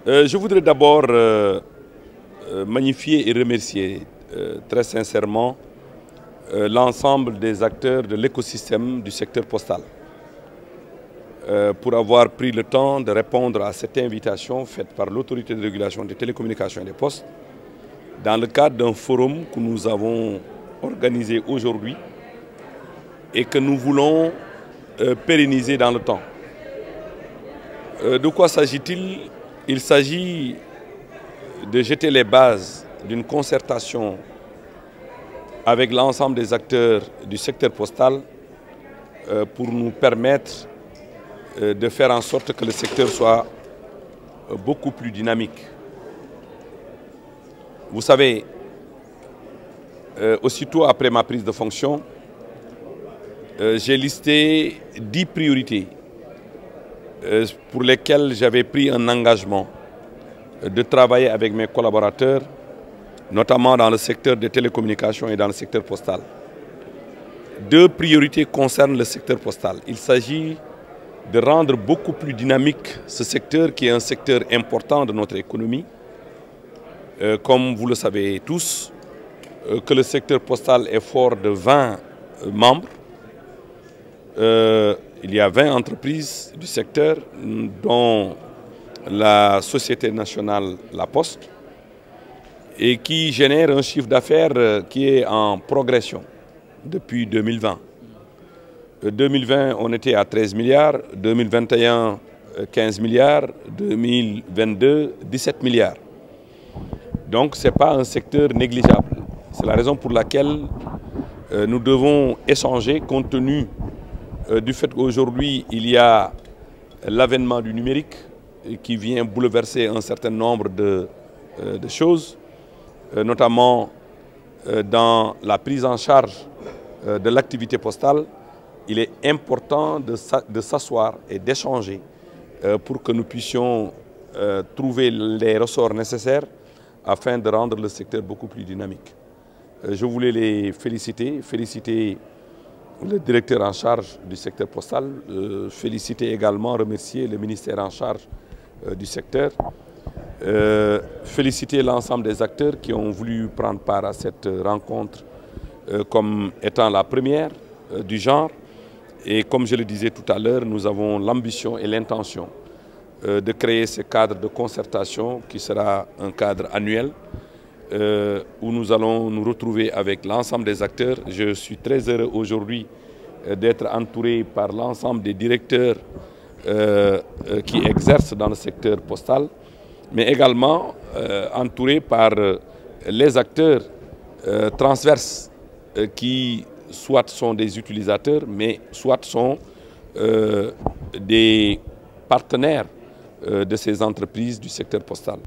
Je voudrais d'abord magnifier et remercier très sincèrement l'ensemble des acteurs de l'écosystème du secteur postal pour avoir pris le temps de répondre à cette invitation faite par l'autorité de régulation des télécommunications et des postes dans le cadre d'un forum que nous avons organisé aujourd'hui et que nous voulons pérenniser dans le temps. De quoi s'agit-il? Il s'agit de jeter les bases d'une concertation avec l'ensemble des acteurs du secteur postal pour nous permettre de faire en sorte que le secteur soit beaucoup plus dynamique. Vous savez, aussitôt après ma prise de fonction, j'ai listé 10 priorités pour lesquelles j'avais pris un engagement de travailler avec mes collaborateurs, notamment dans le secteur des télécommunications et dans le secteur postal. 2 priorités concernent le secteur postal. Il s'agit de rendre beaucoup plus dynamique ce secteur qui est un secteur important de notre économie. Comme vous le savez tous, que le secteur postal est fort de 20 membres. Il y a 20 entreprises du secteur, dont la société nationale La Poste, et qui génère un chiffre d'affaires qui est en progression depuis 2020. 2020, on était à 13 milliards, 2021, 15 milliards, 2022, 17 milliards. Donc ce n'est pas un secteur négligeable. C'est la raison pour laquelle nous devons échanger compte tenu du fait qu'aujourd'hui il y a l'avènement du numérique qui vient bouleverser un certain nombre de choses, notamment dans la prise en charge de l'activité postale. Il est important de s'asseoir et d'échanger pour que nous puissions trouver les ressorts nécessaires afin de rendre le secteur beaucoup plus dynamique. Je voulais les féliciter le directeur en charge du secteur postal, féliciter également, remercier le ministère en charge du secteur, féliciter l'ensemble des acteurs qui ont voulu prendre part à cette rencontre comme étant la première du genre. Et comme je le disais tout à l'heure, nous avons l'ambition et l'intention de créer ce cadre de concertation qui sera un cadre annuel où nous allons nous retrouver avec l'ensemble des acteurs. Je suis très heureux aujourd'hui d'être entouré par l'ensemble des directeurs qui exercent dans le secteur postal, mais également entouré par les acteurs transverses qui soit sont des utilisateurs, mais soit sont des partenaires de ces entreprises du secteur postal.